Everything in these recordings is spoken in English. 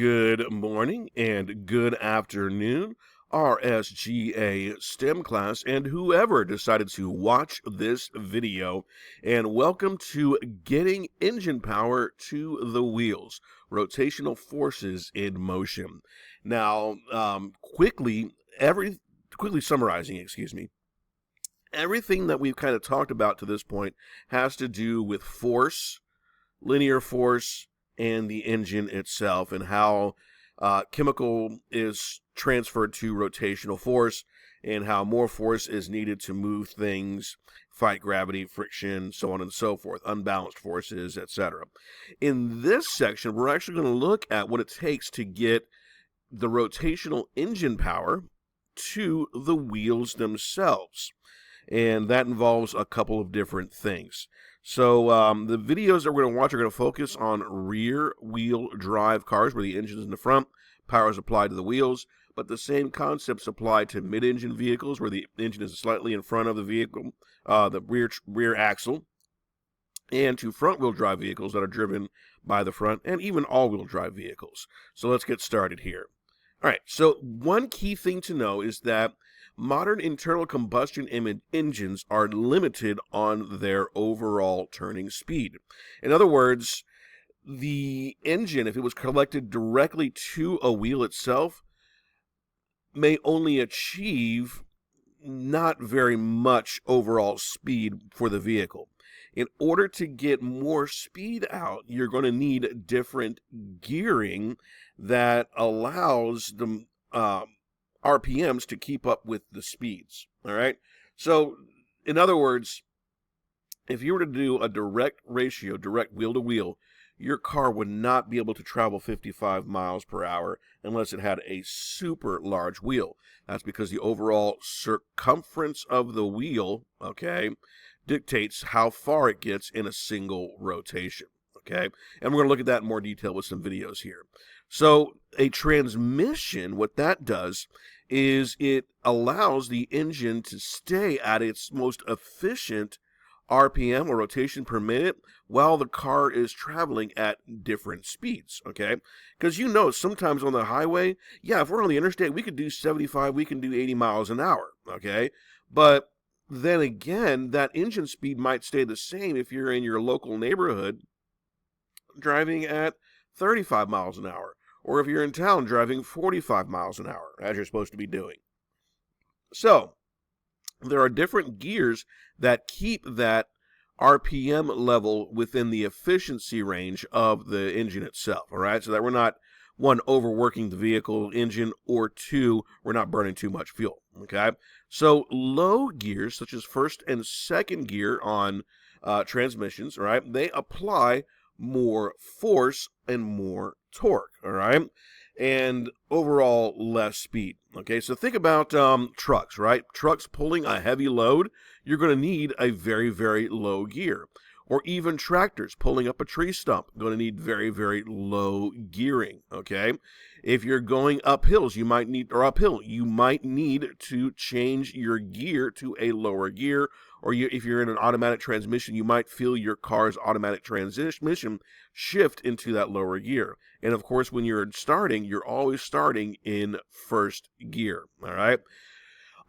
Good morning and good afternoon, RSGA STEM class, and whoever decided to watch this video. And welcome to Getting Engine Power to the Wheels, Rotational Forces in Motion. Now, quickly summarizing, everything that we've kind of talked about to this point has to do with force, linear force, and the engine itself, and how chemical is transferred to rotational force, and how more force is needed to move things, fight gravity, friction, so on and so forth, unbalanced forces, etc. In this section, we're actually going to look at what it takes to get the rotational engine power to the wheels themselves. And that involves a couple of different things. So the videos that we're going to watch are going to focus on rear wheel drive cars where the engine is in the front, power is applied to the wheels, but the same concepts apply to mid-engine vehicles where the engine is slightly in front of the vehicle, the rear axle, and to front-wheel drive vehicles that are driven by the front, and even all-wheel drive vehicles. So let's get started here. All right, so one key thing to know is that modern internal combustion engines are limited on their overall turning speed. In other words, the engine, if it was connected directly to a wheel itself, may only achieve not very much overall speed for the vehicle. In order to get more speed out, you're going to need different gearing that allows the RPMs to keep up with the speeds. All right. So, in other words, if you were to do a direct ratio, direct wheel to wheel, your car would not be able to travel 55 miles per hour unless it had a super large wheel. That's because the overall circumference of the wheel, okay, dictates how far it gets in a single rotation. Okay. And we're going to look at that in more detail with some videos here. So a transmission, what that does is it allows the engine to stay at its most efficient RPM or rotation per minute while the car is traveling at different speeds, okay? Because sometimes on the highway, if we're on the interstate, we could do 75, we can do 80 miles an hour, okay? But then again, that engine speed might stay the same if you're in your local neighborhood driving at 35 miles an hour. Or if you're in town driving 45 miles an hour, as you're supposed to be doing. So, there are different gears that keep that RPM level within the efficiency range of the engine itself, all right? So that we're not, one, overworking the vehicle engine, or two, we're not burning too much fuel, okay? So low gears, such as first and second gear on transmissions, all right, they apply more force and more torque, all right, and overall less speed. Okay, so think about trucks, right? Trucks pulling a heavy load, you're going to need a very, very low gear. Or even tractors pulling up a tree stump, going to need very, very low gearing, okay? If you're going up hills, you might need to change your gear to a lower gear, or if you're in an automatic transmission, you might feel your car's automatic transmission shift into that lower gear. And of course, when you're starting, you're always starting in first gear, all right?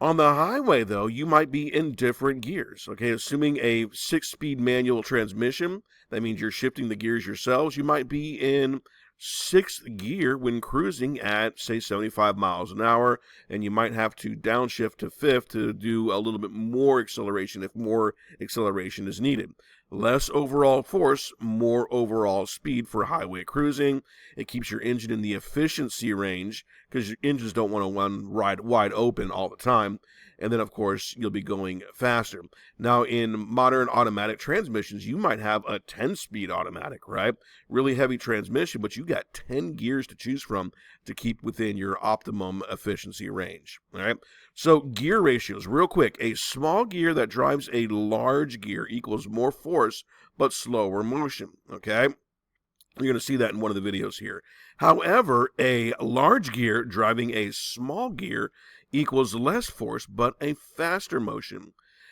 On the highway, though, you might be in different gears, okay? Assuming a 6-speed manual transmission, that means you're shifting the gears yourselves. You might be in 6th gear when cruising at, say, 75 miles an hour, and you might have to downshift to 5th to do a little bit more acceleration if more acceleration is needed. Less overall force, more overall speed for highway cruising. It keeps your engine in the efficiency range because your engines don't want to run wide open all the time. And then, of course, you'll be going faster. Now, in modern automatic transmissions, you might have a 10-speed automatic, right? Really heavy transmission, but you got 10 gears to choose from to keep within your optimum efficiency range, all right? So gear ratios, real quick. A small gear that drives a large gear equals more force but slower motion, okay? You're going to see that in one of the videos here. However, a large gear driving a small gear equals less force but a faster motion.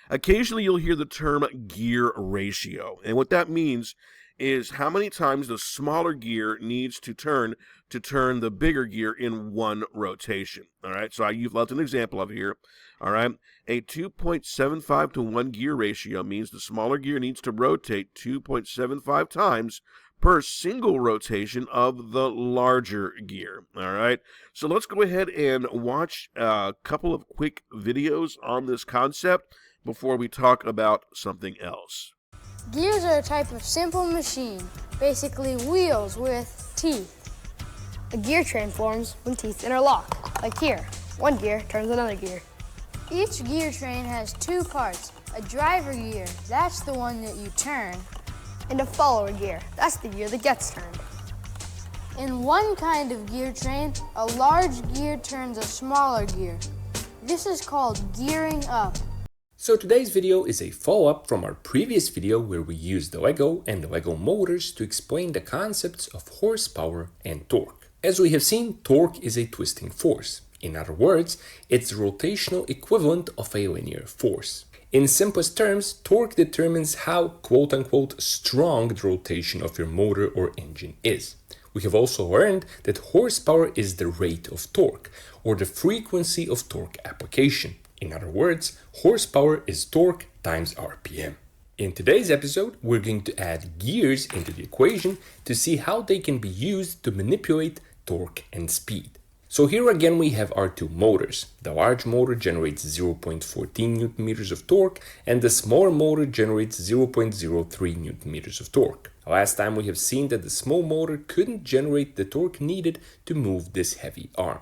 Occasionally, you'll hear the term gear ratio, and what that means is how many times the smaller gear needs to turn the bigger gear in one rotation. All right, so you've left an example of here. All right, a 2.75 to 1 gear ratio means the smaller gear needs to rotate 2.75 times per single rotation of the larger gear. All right, so let's go ahead and watch a couple of quick videos on this concept before we talk about something else. Gears are a type of simple machine, basically wheels with teeth. A gear train forms when teeth interlock, like here. One gear turns another gear. Each gear train has two parts. A driver gear, that's the one that you turn. And a follower gear, that's the gear that gets turned. In one kind of gear train, a large gear turns a smaller gear. This is called gearing up. So today's video is a follow-up from our previous video where we used the Lego and the Lego motors to explain the concepts of horsepower and torque. As we have seen, torque is a twisting force. In other words, it's the rotational equivalent of a linear force. In simplest terms, torque determines how quote-unquote strong the rotation of your motor or engine is. We have also learned that horsepower is the rate of torque, or the frequency of torque application. In other words, horsepower is torque times RPM. In today's episode, we're going to add gears into the equation to see how they can be used to manipulate torque and speed. So here again we have our two motors. The large motor generates 0.14 Newton meters of torque and the smaller motor generates 0.03 Newton meters of torque. Last time we have seen that the small motor couldn't generate the torque needed to move this heavy arm.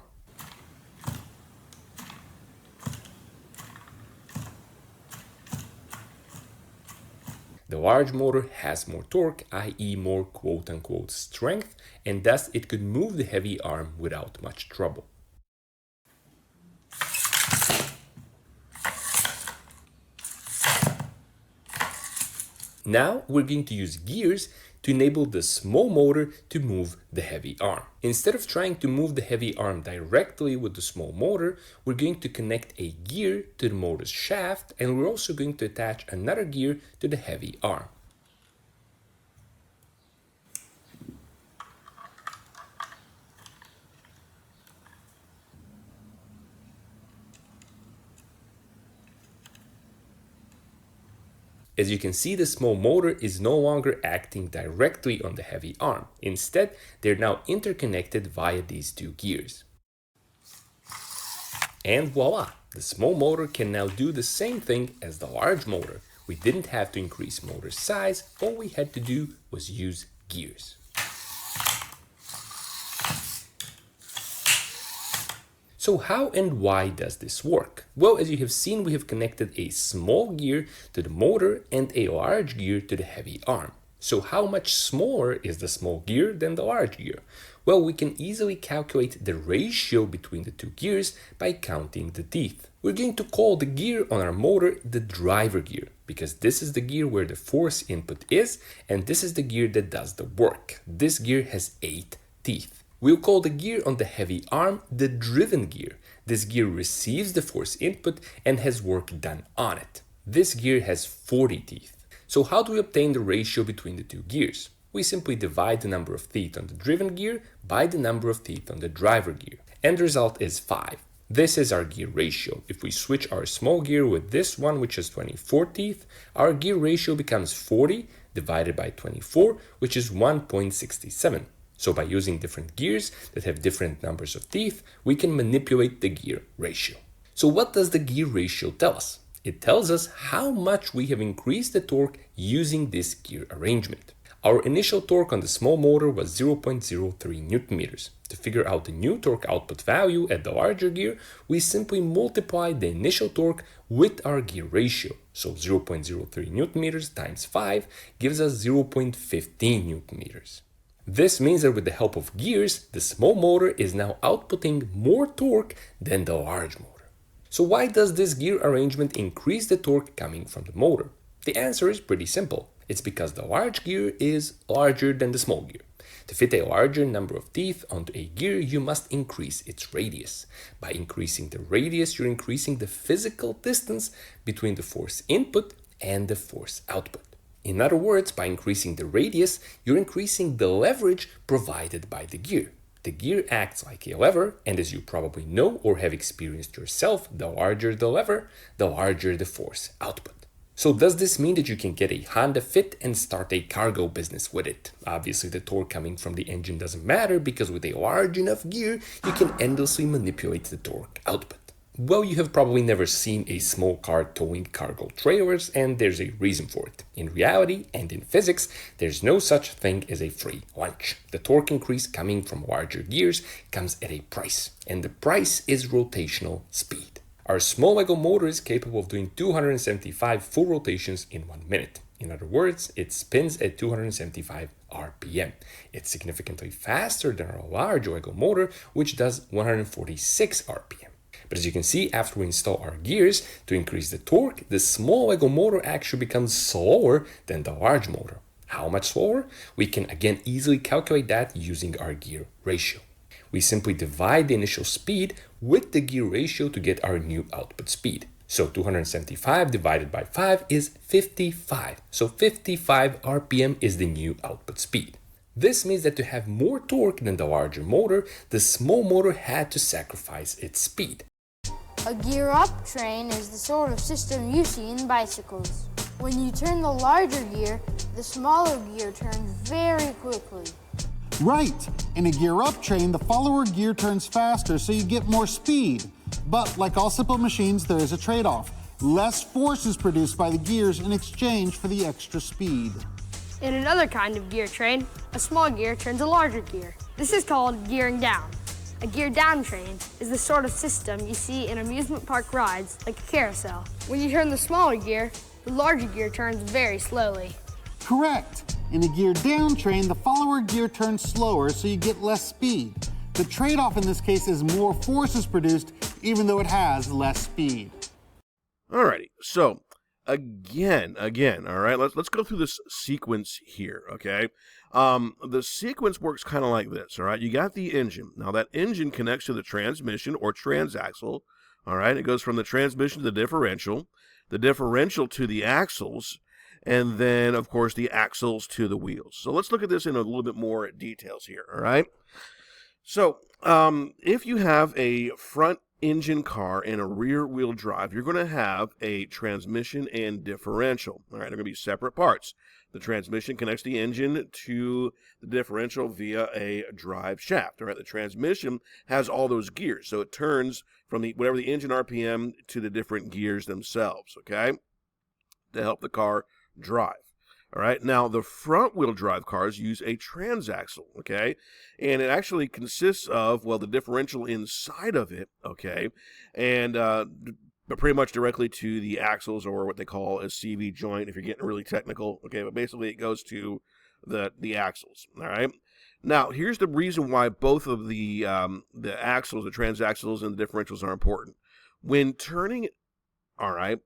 The large motor has more torque, i.e. more quote-unquote strength, and thus it could move the heavy arm without much trouble. Now we're going to use gears to enable the small motor to move the heavy arm. Instead of trying to move the heavy arm directly with the small motor, we're going to connect a gear to the motor's shaft, and we're also going to attach another gear to the heavy arm. As you can see, the small motor is no longer acting directly on the heavy arm. Instead, they're now interconnected via these two gears. And voila! The small motor can now do the same thing as the large motor. We didn't have to increase motor size, all we had to do was use gears. So how and why does this work? Well, as you have seen, we have connected a small gear to the motor and a large gear to the heavy arm. So how much smaller is the small gear than the large gear? Well, we can easily calculate the ratio between the two gears by counting the teeth. We're going to call the gear on our motor the driver gear, because this is the gear where the force input is, and this is the gear that does the work. This gear has 8 teeth. We'll call the gear on the heavy arm the driven gear. This gear receives the force input and has work done on it. This gear has 40 teeth. So how do we obtain the ratio between the two gears? We simply divide the number of teeth on the driven gear by the number of teeth on the driver gear. And the result is 5. This is our gear ratio. If we switch our small gear with this one, which has 24 teeth, our gear ratio becomes 40 divided by 24, which is 1.67. So by using different gears that have different numbers of teeth, we can manipulate the gear ratio. So what does the gear ratio tell us? It tells us how much we have increased the torque using this gear arrangement. Our initial torque on the small motor was 0.03 Newton meters. To figure out the new torque output value at the larger gear, we simply multiply the initial torque with our gear ratio. So 0.03 Newton meters times 5 gives us 0.15 Newton meters. This means that with the help of gears, the small motor is now outputting more torque than the large motor. So why does this gear arrangement increase the torque coming from the motor? The answer is pretty simple. It's because the large gear is larger than the small gear. To fit a larger number of teeth onto a gear, you must increase its radius. By increasing the radius, you're increasing the physical distance between the force input and the force output. In other words, by increasing the radius, you're increasing the leverage provided by the gear. The gear acts like a lever, and as you probably know or have experienced yourself, the larger the lever, the larger the force output. So does this mean that you can get a Honda Fit and start a cargo business with it? Obviously the torque coming from the engine doesn't matter, because with a large enough gear, you can endlessly manipulate the torque output. Well, you have probably never seen a small car towing cargo trailers, and there's a reason for it. In reality and in physics, there's no such thing as a free lunch. The torque increase coming from larger gears comes at a price, and the price is rotational speed. Our small Lego motor is capable of doing 275 full rotations in 1 minute. In other words, it spins at 275 RPM. It's significantly faster than our large Lego motor, which does 146 RPM. But as you can see, after we install our gears to increase the torque, the small Lego motor actually becomes slower than the large motor. How much slower? We can again easily calculate that using our gear ratio. We simply divide the initial speed with the gear ratio to get our new output speed. So 275 divided by 5 is 55. So 55 RPM is the new output speed. This means that to have more torque than the larger motor, the small motor had to sacrifice its speed. A gear-up train is the sort of system you see in bicycles. When you turn the larger gear, the smaller gear turns very quickly. Right. In a gear-up train, the follower gear turns faster, so you get more speed. But like all simple machines, there is a trade-off. Less force is produced by the gears in exchange for the extra speed. In another kind of gear train, a small gear turns a larger gear. This is called gearing down. A gear down train is the sort of system you see in amusement park rides like a carousel. When you turn the smaller gear, the larger gear turns very slowly. Correct. In a gear down train, the follower gear turns slower, so you get less speed. The trade-off in this case is more force is produced, even though it has less speed. Alrighty, so again, all right, let's go through this sequence here, okay? The sequence works kind of like this, all right? You got the engine. Now that engine connects to the transmission or transaxle, all right? It goes from the transmission to the differential to the axles, and then, of course, the axles to the wheels. So let's look at this in a little bit more details here, all right? So if you have a front engine car and a rear-wheel drive, you're going to have a transmission and differential. All right, they're going to be separate parts. The transmission connects the engine to the differential via a drive shaft. All right, the transmission has all those gears, so it turns from whatever the engine RPM to the different gears themselves, okay, to help the car drive. All right, now the front-wheel drive cars use a transaxle, okay, and it actually consists of, well, the differential inside of it, okay, and but pretty much directly to the axles, or what they call a CV joint if you're getting really technical, okay, but basically it goes to the axles, all right. Now, here's the reason why both of the axles, the transaxles and the differentials are important. When turning, all right,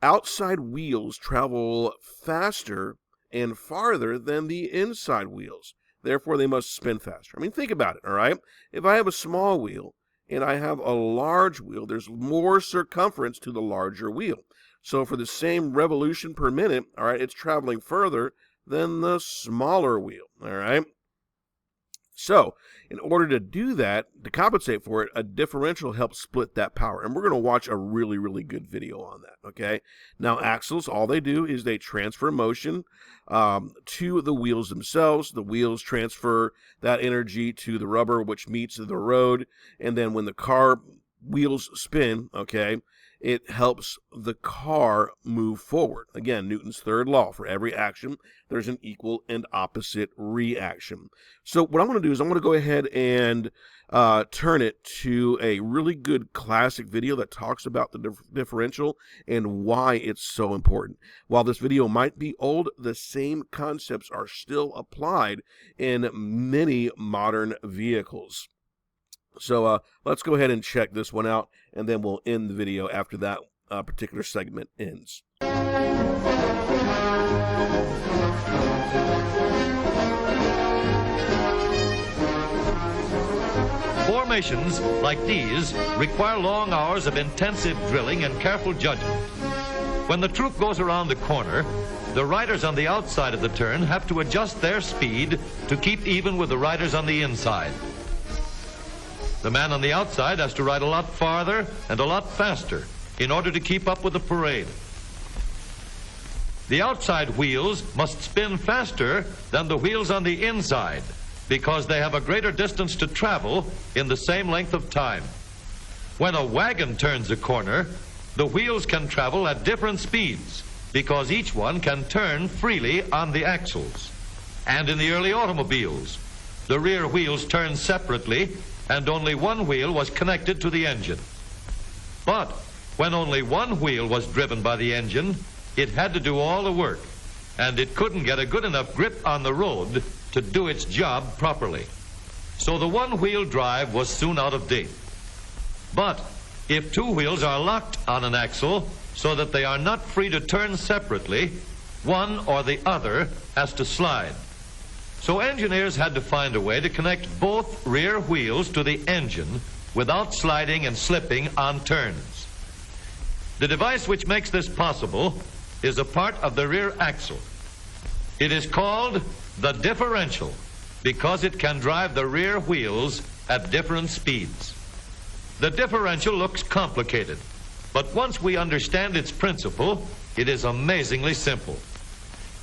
outside wheels travel faster and farther than the inside wheels. Therefore, they must spin faster. I mean, think about it, all right? If I have a small wheel and I have a large wheel, there's more circumference to the larger wheel. So for the same revolution per minute, all right, it's traveling further than the smaller wheel, all right? So, in order to do that, to compensate for it, a differential helps split that power. And we're going to watch a really, really good video on that, okay? Now, axles, all they do is they transfer motion to the wheels themselves. The wheels transfer that energy to the rubber, which meets the road. And then when the car wheels spin, okay, it helps the car move forward. Again, Newton's third law: for every action, there's an equal and opposite reaction. So what I'm going to do is I'm going to go ahead and turn it to a really good classic video that talks about the differential and why it's so important. While this video might be old, the same concepts are still applied in many modern vehicles. So let's go ahead and check this one out, and then we'll end the video after that particular segment ends. Formations like these require long hours of intensive drilling and careful judgment. When the troop goes around the corner, the riders on the outside of the turn have to adjust their speed to keep even with the riders on the inside. The man on the outside has to ride a lot farther and a lot faster in order to keep up with the parade. The outside wheels must spin faster than the wheels on the inside because they have a greater distance to travel in the same length of time. When a wagon turns a corner, the wheels can travel at different speeds because each one can turn freely on the axles. And in the early automobiles, the rear wheels turned separately and only one wheel was connected to the engine. But when only one wheel was driven by the engine, it had to do all the work, and it couldn't get a good enough grip on the road to do its job properly. So the one-wheel drive was soon out of date. But if two wheels are locked on an axle so that they are not free to turn separately, one or the other has to slide. So engineers had to find a way to connect both rear wheels to the engine without sliding and slipping on turns. The device which makes this possible is a part of the rear axle. It is called the differential because it can drive the rear wheels at different speeds. The differential looks complicated, but once we understand its principle, it is amazingly simple.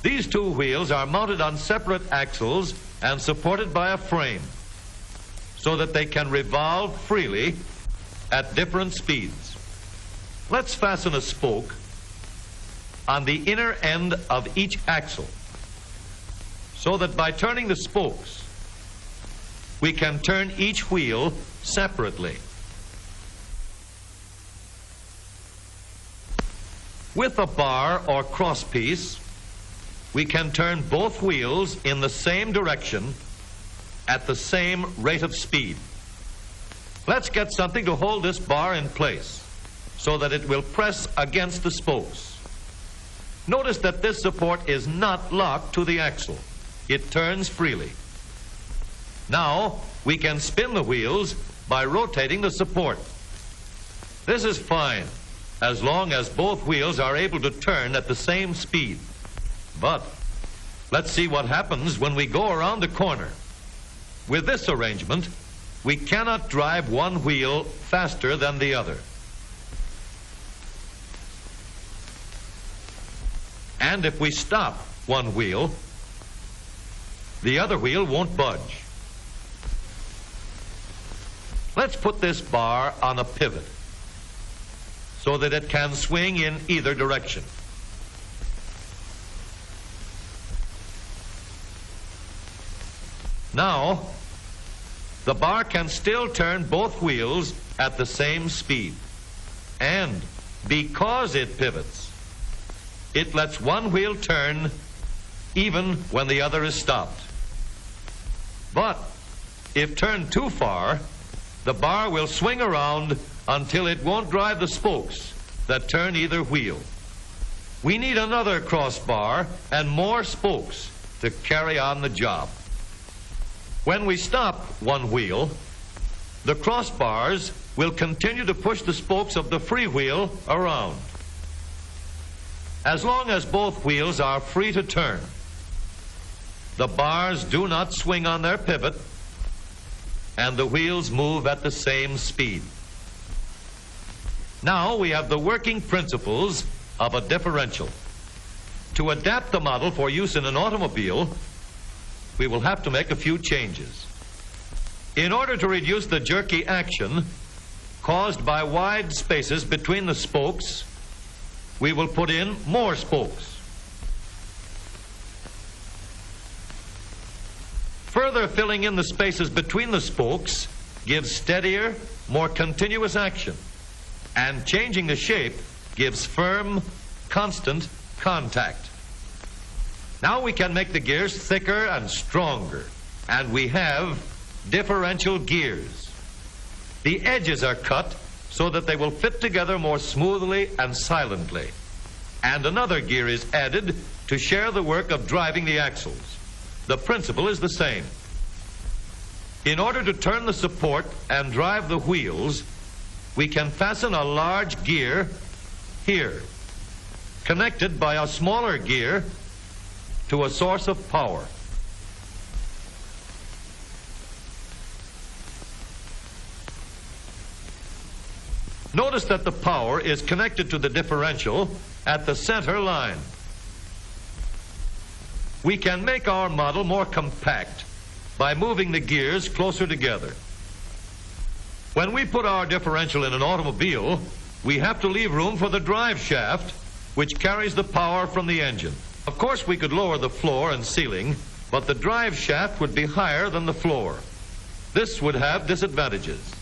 These two wheels are mounted on separate axles and supported by a frame so that they can revolve freely at different speeds. Let's fasten a spoke on the inner end of each axle so that by turning the spokes, we can turn each wheel separately. With a bar or crosspiece, we can turn both wheels in the same direction at the same rate of speed. Let's get something to hold this bar in place so that it will press against the spokes. Notice that this support is not locked to the axle. It turns freely. Now, we can spin the wheels by rotating the support. This is fine, as long as both wheels are able to turn at the same speed. But let's see what happens when we go around a corner. With this arrangement, we cannot drive one wheel faster than the other. And if we stop one wheel, the other wheel won't budge. Let's put this bar on a pivot so that it can swing in either direction. Now, the bar can still turn both wheels at the same speed. And because it pivots, it lets one wheel turn even when the other is stopped. But if turned too far, the bar will swing around until it won't drive the spokes that turn either wheel. We need another crossbar and more spokes to carry on the job. When we stop one wheel, the crossbars will continue to push the spokes of the free wheel around. As long as both wheels are free to turn, the bars do not swing on their pivot, and the wheels move at the same speed. Now we have the working principles of a differential. To adapt the model for use in an automobile, we will have to make a few changes. In order to reduce the jerky action caused by wide spaces between the spokes, we will put in more spokes. Further filling in the spaces between the spokes gives steadier, more continuous action, and changing the shape gives firm, constant contact. Now we can make the gears thicker and stronger, and we have differential gears. The edges are cut so that they will fit together more smoothly and silently. And another gear is added to share the work of driving the axles. The principle is the same. In order to turn the support and drive the wheels, we can fasten a large gear here, connected by a smaller gear to a source of power. Notice that the power is connected to the differential at the center line. We can make our model more compact by moving the gears closer together. When we put our differential in an automobile, we have to leave room for the drive shaft, which carries the power from the engine. Of course, we could lower the floor and ceiling, but the drive shaft would be higher than the floor. This would have disadvantages.